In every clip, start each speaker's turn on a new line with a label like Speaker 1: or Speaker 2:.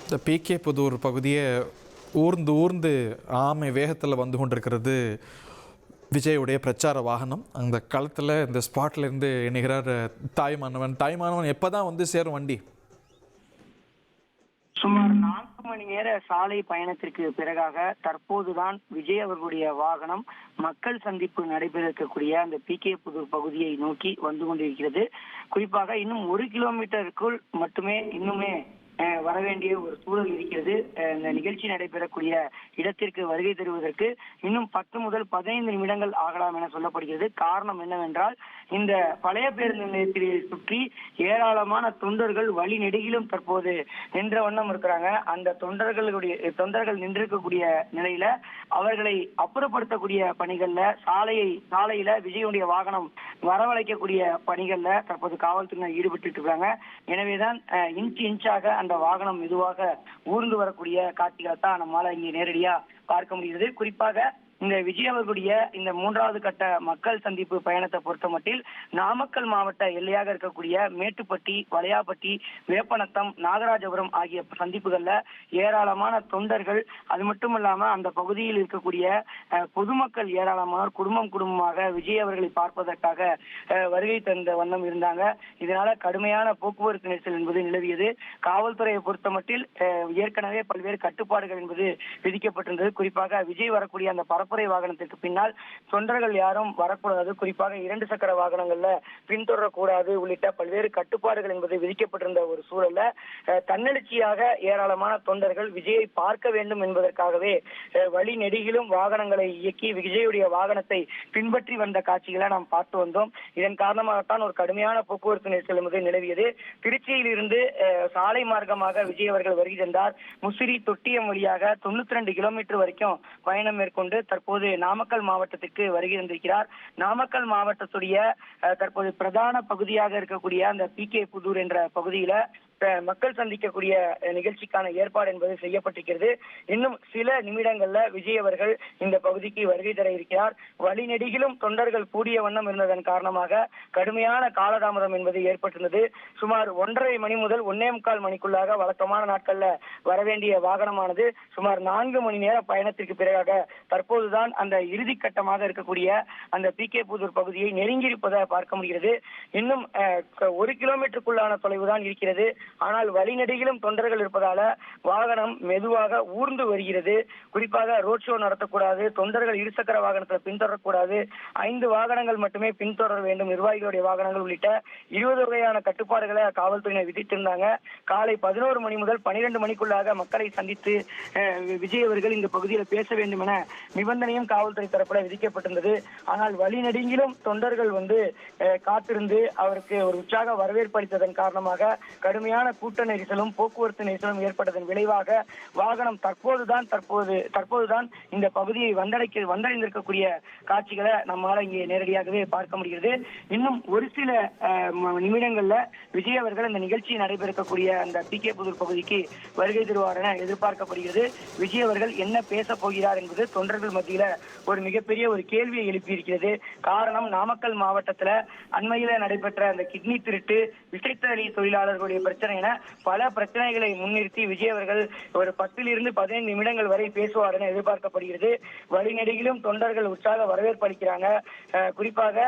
Speaker 1: இந்த பிகே புதூர் பகுதியை ஊர்ந்து ஊர்ந்து ஆமை வேகத்தில் வந்து கொண்டிருக்கிறது விஜயுடைய பிரச்சார வாகனம். அந்த களத்தில் இந்த ஸ்பாட்ல இருந்து இணைகிறார் தாய்மானவன் எப்போ தான் வந்து சேரும் வண்டி?
Speaker 2: சுமார் 4 மணி நேர சாலை பயணத்திற்கு பிறகாக தற்போதுதான் விஜய் அவர்களுடைய வாகனம் மக்கள் சந்திப்பு நடைபெற இருக்கக்கூடிய அந்த பிகே புதூர் பகுதியை நோக்கி வந்து கொண்டிருக்கிறது. குறிப்பாக இன்னும் 1 கிலோமீட்டருக்குள் மட்டுமே இன்னுமே வரவேண்டிய ஒரு சூழல் இருக்கிறது. இந்த நிகழ்ச்சி நடைபெறக்கூடிய இடத்திற்கு வருகை தருவதற்கு இன்னும் 10 முதல் 15 நிமிடங்கள் ஆகலாம் என சொல்லப்படுகிறது. காரணம் என்னவென்றால், இந்த பழைய பேருந்து நிலையத்தை சுற்றி ஏராளமான தொண்டர்கள் வழி நெடுகிலும் தற்போது நின்ற வண்ணம் இருக்கிறாங்க. அந்த தொண்டர்கள் நின்றிருக்கக்கூடிய நிலையில அவர்களை அப்புறப்படுத்தக்கூடிய பணிகள்ல சாலையில விஜயுடைய வாகனம் வரவழைக்கக்கூடிய பணிகள்ல தற்போது காவல்துறையினர் ஈடுபட்டு இருக்காங்க. எனவேதான் இன்ச்சாக அந்த வாகனம் மெதுவாக ஊர்ந்து வரக்கூடிய காட்சிகளை தான் நம்மளால இங்கே நேரடியா பார்க்க முடிகிறது. குறிப்பாக இந்த விஜய் அவர்களுடைய இந்த 3வது கட்ட மக்கள் சந்திப்பு பயணத்தை பொறுத்த மட்டில் நாமக்கல் மாவட்ட எல்லையாக இருக்கக்கூடிய மேட்டுப்பட்டி, வளையாப்பட்டி, வேப்பநத்தம், நாகராஜபுரம் ஆகிய சந்திப்புகள்ல ஏராளமான தொண்டர்கள், அது மட்டும் இல்லாம அந்த பகுதியில் இருக்கக்கூடிய பொதுமக்கள் ஏராளமானோர் குடும்பமாக விஜய் அவர்களை பார்ப்பதற்காக வருகை தந்த வண்ணம் இருந்தாங்க. இதனால கடுமையான போக்குவரத்து நெரிசல் என்பது நிலவியது. காவல்துறையை பொறுத்த மட்டில் ஏற்கனவே பல்வேறு கட்டுப்பாடுகள் என்பது விதிக்கப்பட்டிருந்தது. குறிப்பாக விஜய் வரக்கூடிய அந்த பரப்புரை வாகனத்திற்கு பின்னால் தொண்டர்கள் யாரும் வரக்கூடாது, குறிப்பாக 2 சக்கர வாகனங்கள்ல பின்தொடரக்கூடாது உள்ளிட்ட பல்வேறு கட்டுப்பாடுகள் என்பது விதிக்கப்பட்டிருந்த ஒரு சூழல்ல தன்னெழுச்சியாக ஏராளமான தொண்டர்கள் விஜயை பார்க்க வேண்டும் என்பதற்காகவே வழி நெடுகிலும் வாகனங்களை இயக்கி விஜயுடைய வாகனத்தை பின்பற்றி வந்த காட்சிகளை நாம் பார்த்து வந்தோம். இதன் காரணமாகத்தான் ஒரு கடுமையான போக்குவரத்து நெரிசல் என்பது நிலவியது. திருச்சியில் இருந்து சாலை மார்க்கமாக விஜய் அவர்கள் வருகை தந்தார். முசிறி தொட்டியம் வழியாக 92 கிலோமீட்டர் வரைக்கும் பயணம் மேற்கொண்டு தற்போது நாமக்கல் மாவட்டத்திற்கு வருகை தந்திருக்கிறார். நாமக்கல் மாவட்டத்துடைய தற்போது பிரதான பகுதியாக இருக்கக்கூடிய அந்த பிகே புதூர் என்ற பகுதியில மக்கள் சந்திக்கக்கூடிய நிகழ்ச்சிக்கான ஏற்பாடு என்பது செய்யப்பட்டிருக்கிறது. இன்னும் சில நிமிடங்கள்ல விஜய் அவர்கள் இந்த பகுதிக்கு வருகை தர இருக்கிறார். வழி நெடுகிலும் தொண்டர்கள் கூடிய வண்ணம் இருந்ததன் காரணமாக கடுமையான காலதாமதம் என்பது ஏற்பட்டிருந்தது. சுமார் 1:30 மணி முதல் 1:45 மணிக்குள்ளாக வழக்கமான நாட்கள்ல வரவேண்டிய வாகனமானது சுமார் 4 மணி நேர பயணத்திற்கு பிறகாக தற்போதுதான் அந்த இறுதி கட்டமாக இருக்கக்கூடிய அந்த பிகே புதூர் பகுதியை நெருங்கியிருப்பதை பார்க்க முடிகிறது. இன்னும் 1 கிலோமீட்டருக்குள்ளான தொலைவுதான் இருக்கிறது. ஆனால் வழிநெடுகிலும் தொண்டர்கள் இருப்பதால வாகனம் மெதுவாக ஊர்ந்து வருகிறது. குறிப்பாக ரோட் ஷோ நடத்தக்கூடாது, தொண்டர்கள் 2 சக்கர வாகனத்தில் பின்தொடரக்கூடாது, 5 வாகனங்கள் மட்டுமே பின்தொடர வேண்டும், நிர்வாகிகளுடைய வாகனங்கள் உள்ளிட்ட 20 வகையான கட்டுப்பாடுகளை காவல்துறையினர் விதித்திருந்தாங்க. காலை 11 மணி முதல் 12 மணிக்குள்ளாக மக்களை சந்தித்து விஜய் அவர்கள் இந்த பகுதியில் பேச வேண்டும் என நிபந்தனையும் காவல்துறை தரப்புல விதிக்கப்பட்டிருந்தது. ஆனால் வழிநெடுங்கிலும் தொண்டர்கள் காத்திருந்து அவருக்கு ஒரு உற்சாக வரவேற்பு அளித்ததன் காரணமாக கடுமையான கூட்ட நெரிசலும் போக்குவரத்து நெரிசலும் ஏற்பட்டதன் விளைவாக வாகனம் தற்போதுதான் இந்த பகுதியை வந்தடைந்திருக்கக்கூடிய காட்சிகளை நம்மால இங்கே நேரடியாகவே பார்க்க முடிகிறது. இன்னும் ஒரு சில நிமிடங்கள்ல விஜய் அவர்கள் இந்த நிகழ்ச்சி நடைபெறக்கூடிய அந்த பிகே புதூர் பகுதிக்கு வருகை தருவார் என எதிர்பார்க்கப்படுகிறது. விஜய் அவர்கள் என்ன பேச போகிறார் என்பது தொண்டர்கள் மத்தியில ஒரு மிகப்பெரிய ஒரு கேள்வியை எழுப்பியிருக்கிறது. காரணம், நாமக்கல் மாவட்டத்துல அண்மையில நடைபெற்ற அந்த கிட்னி திருட்டு, விசைத்தறி தொழிலாளர்களுடைய பிரச்சனை என பல பிரச்சனைகளை முன்னிறுத்தி விஜய் அவர்கள் ஒரு 10 இருந்து 15 நிமிடங்கள் வரை பேசுவார் என எதிர்பார்க்கப்படுகிறது. வழிநெடுகிலும் தொண்டர்கள் உற்சாக வரவேற்பு அளிக்கிறாங்க. குறிப்பாக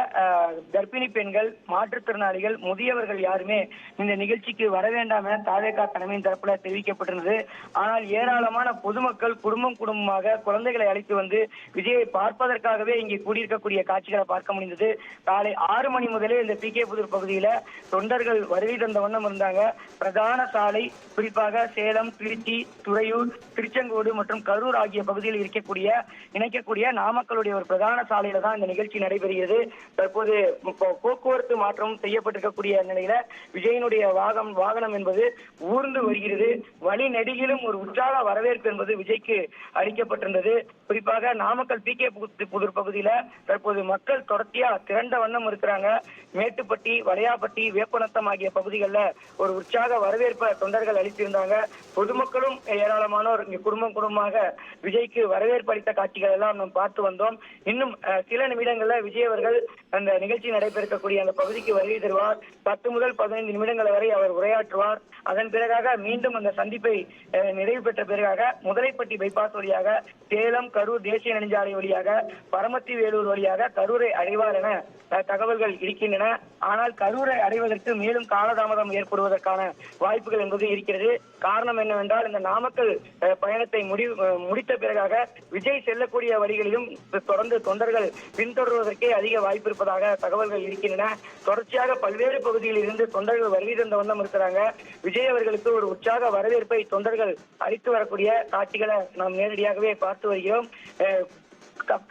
Speaker 2: கர்ப்பிணி பெண்கள், மாற்றுத்திறனாளிகள், முதியவர்கள் யாருமே இந்த நிகழ்ச்சிக்கு வர வேண்டாம் என தாவேகா தலைமையின் தரப்புல தெரிவிக்கப்பட்டிருந்தது. ஆனால் ஏராளமான பொதுமக்கள் குடும்பமாக குழந்தைகளை அழைத்து வந்து விஜயை பார்ப்பதற்காகவே இங்கே கூடியிருக்கக்கூடிய காட்சிகளை பார்க்க முடிந்தது. காலை 6 மணி முதலே இந்த பிகே புதூர் பகுதியில தொண்டர்கள் வருகை தந்த வண்ணம் இருந்தாங்க. பிரதான சாலை, குறிப்பாக சேலம், திருச்சி, துறையூர், திருச்செங்கோடு மற்றும் கரூர் ஆகிய பகுதியில் இணைக்கக்கூடிய நாமக்கலுடைய ஒரு பிரதான சாலையில தான் இந்த நிகழ்ச்சி நடைபெறுகிறது. தற்போது போக்குவரத்து மாற்றம் செய்யப்பட்டிருக்கக்கூடிய நிலையில விஜயனுடைய வாகனம் என்பது ஊர்ந்து வருகிறது. வழி நெடுகிலும் ஒரு உற்சாக வரவேற்பு என்பது விஜய்க்கு அளிக்கப்பட்டிருந்தது. குறிப்பாக நாமக்கல் பிகே புதூர் பகுதியில தற்போது மக்கள் தொடர்ச்சியா திரண்ட வண்ணம் இருக்கிறாங்க. மேட்டுப்பட்டி, வளையாப்பட்டி, வேப்பநத்தம் ஆகிய பகுதிகளில் ஒரு உற்சாக வரவேற்பை தொண்டர்கள் அளித்திருந்தாங்க. பொதுமக்களும் ஏராளமானோர் இங்கு குடும்பமாக விஜய்க்கு வரவேற்பு அளித்த காட்சிகள் எல்லாம் நாம் பார்த்து வந்தோம். இன்னும் சில நிமிடங்கள்ல விஜய் அவர்கள் அந்த நிகழ்ச்சி நடைபெறக்கூடிய அந்த பகுதிக்கு வருகை தருவார். 10 முதல் 15 நிமிடங்கள் வரை அவர் உரையாற்றுவார். அதன் பிறகாக மீண்டும் அந்த சந்திப்பை பார்வை நிறைவு பெற்ற பிறகாக முதலைப்பட்டி பைபாஸ் வழியாக சேலம் கரூர் தேசிய நெடுஞ்சாலை வழியாக பரமத்தி வேலூர் வழியாக கரூரை அடைவார் என தகவல்கள் இருக்கின்றன. ஆனால் கரூரை அடைவதற்கு மேலும் காலதாமதம் ஏற்படுவதற்கான வாய்ப்புகள் என்பது இருக்கிறது. காரணம் என்னவென்றால் இந்த நாமக்கல் பயணத்தை முடித்த பிறகாக விஜய் செல்லக்கூடிய வழிகளிலும் தொடர்ந்து தொண்டர்கள் பின்தொடர்வதற்கே அதிக வாய்ப்பு இருப்பதாக தகவல்கள் இருக்கின்றன. தொடர்ச்சியாக பல்வேறு பகுதிகளில் இருந்து தொண்டர்கள் வருகை தந்த வண்ணம் இருக்கிறாங்க. விஜய் அவர்களுக்கு ஒரு உற்சாக வரவேற்பை தொண்டர்கள் அளித்து வரக்கூடிய காட்சிகளை நாம் நேரடியாகவே பார்த்து வருகிறோம்.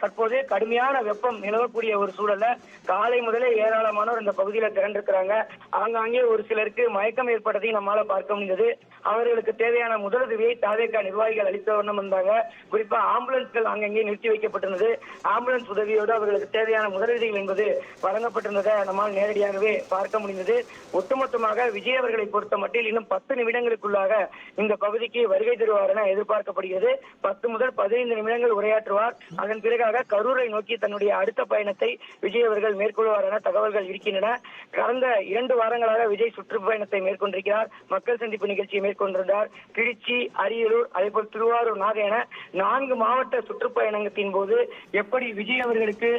Speaker 2: தற்போது கடுமையான வெப்பம் நிலவக்கூடிய ஒரு சூழல்ல காலை முதலே ஏராளமானோர் இந்த பகுதியில திரண்டிருக்கிறாங்க. ஆங்காங்கே ஒரு சிலருக்கு மயக்கம் ஏற்பட்டதையும் நம்மால பார்க்க முடிந்தது. அவர்களுக்கு தேவையான முதலுதவியை தாவேகா நிர்வாகிகள் அளித்த வண்ணம் வந்தாங்க. குறிப்பா ஆம்புலன்ஸ்கள் அங்கங்கே நிறுத்தி வைக்கப்பட்டிருந்தது. ஆம்புலன்ஸ் உதவியோடு அவர்களுக்கு தேவையான முதலுதவிகள் என்பது வழங்கப்பட்டிருந்ததை நம்மால் நேரடியாகவே பார்க்க முடிந்தது. ஒட்டுமொத்தமாக விஜய் அவர்களை பொறுத்த மட்டில் இன்னும் 10 நிமிடங்களுக்குள்ளாக இந்த பகுதிக்கு வருகை தருவார் என எதிர்பார்க்கப்படுகிறது. 10 முதல் 15 நிமிடங்கள் உரையாற்றுவார். அதன் பிறகாக கரூரை நோக்கி தன்னுடைய அடுத்த பயணத்தை விஜய் அவர்கள் மேற்கொள்வார் என தகவல்கள் இருக்கின்றன. கடந்த 2 வாரங்களாக விஜய் சுற்றுப்பயணத்தை மேற்கொண்டிருக்கிறார். மக்கள் சந்திப்பு நிகழ்ச்சியை மேற்கொண்டிருந்தார். திருச்சி, அரியலூர், அதேபோல் திருவாரூர், நாகை என 4 மாவட்ட சுற்றுப்பயணத்தின் போது எப்படி விஜய் அவர்களுக்கு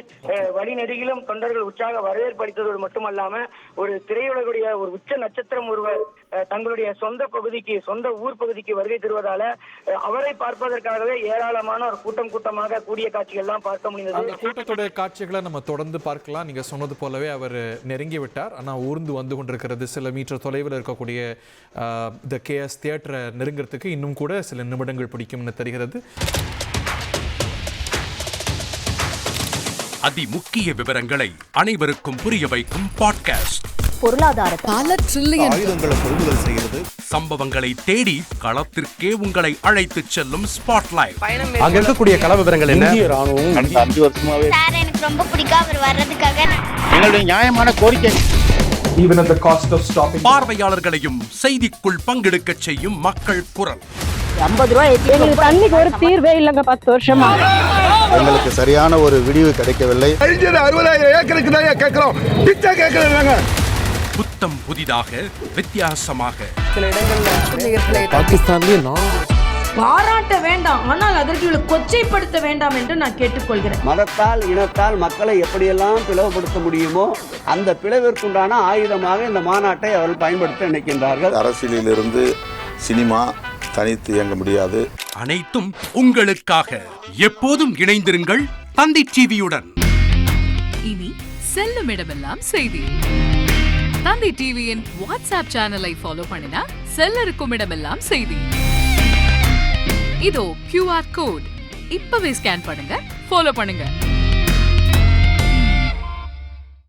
Speaker 2: வழிநெடுகிலும் தொண்டர்கள் உற்சாக வரவேற்பு அளித்ததோடு மட்டுமல்லாம ஒரு திரையுலகுடைய ஒரு உச்ச நட்சத்திரம் ஒருவர் தங்களுடைய சொந்த பகுதிக்கு, சொந்த ஊர் பகுதிக்கு வருகை தருவதால அவரை பார்ப்பதற்காகவே ஏராளமானோர் கூட்டமாக கூடிய காட்சிகள் எல்லாம் பார்க்க முடிந்தது.
Speaker 1: அந்த கூட்டத்தோட காட்சிகளை நம்ம தொடர்ந்து பார்க்கலாம். நீங்க சொன்னது போலவே அவர் நெருங்கி விட்டார். ஆனா ஊர்ந்து வந்து கொண்டிருக்கிறது. சில மீட்டர் தொலைவில் இருக்கக்கூடிய த கேஎஸ் தியேட்டரை நெருங்கிறதுக்கு இன்னும் கூட சில நிமிடங்கள் பிடிக்கும்னு தெரிகிறது.
Speaker 3: அதிமுக்கிய விவரங்களை அனைவருக்கும் புரிய வைக்கும் பாட்காஸ்ட்.
Speaker 4: பொருளாதாரத்தை பல ட்ரில்லியன்
Speaker 5: ஆயுதங்களை கொள்முதல் செய்கிறது.
Speaker 3: சம்பவங்களை தேடி களத்திற்கே உங்களை அழைத்து செல்லும் ஸ்பாட்லைட்.
Speaker 5: அங்க இருக்கக்கூடிய கள விவரங்கள் என்ன?
Speaker 6: இந்திய ராணுவம் கடந்த 5 வருஷமாவே
Speaker 7: சார் எனக்கு ரொம்ப பிடிக்கும் அவர் வர்றதுக்காக.
Speaker 6: எங்களுடைய நியாயமான கோரிக்கை.
Speaker 1: Even at the cost of stopping.
Speaker 3: பார்வையாளர்களையும் செய்திக்குள் பங்கெடுக்க செய்யும் மக்கள் குரல்.
Speaker 4: 50 ரூபாய் எங்களுக்கு தண்ணிக்கு ஒரு தீர்வே இல்லங்க 10 வருஷமா.
Speaker 5: எங்களுக்கு சரியான ஒரு விடிவு கிடைக்கவில்லை.
Speaker 6: 60,000 ஏக்கருக்கு தான் கேட்கிறோம். பிச்சை கேட்கறாங்க.
Speaker 3: புத்தம் புதிதாக, வித்தியாசமாக.
Speaker 2: சில இடங்கள்ல
Speaker 5: பாகிஸ்தான்லயே
Speaker 8: பாராட்ட வேண்டாம், ஆனால் அதற்கு இவளை கொச்சைப்படுத்த வேண்டாம் என்று நான் கேட்டுக்கொள்கிறேன்.
Speaker 9: மதத்தால் இனத்தால் மக்களை எப்படியெல்லாம் பிளவுபடுத்த முடியுமோ அந்த பிளவிற்குண்டான ஆயுதமாக இந்த மாநாட்டை அவர்கள் பயன்படுத்த நினைக்கின்றார்கள்.
Speaker 10: அரசியலிலிருந்து சினிமா தனித்து இயங்க முடியாது.
Speaker 3: அனைத்தும் உங்களுக்காக. எப்போதும் இணைந்திருங்கள் தந்தி டிவியுடன்.
Speaker 11: இனி செல்லும் இடமெல்லாம் செய்தி. தந்தி டிவியின் வாட்ஸ்அப் சேனலை ஃபாலோ பண்ணினா செல்ல இருக்கும் இடமெல்லாம் செய்தி. இதோ QR கோட் இப்பவே ஸ்கேன் பண்ணுங்க, ஃபாலோ பண்ணுங்க.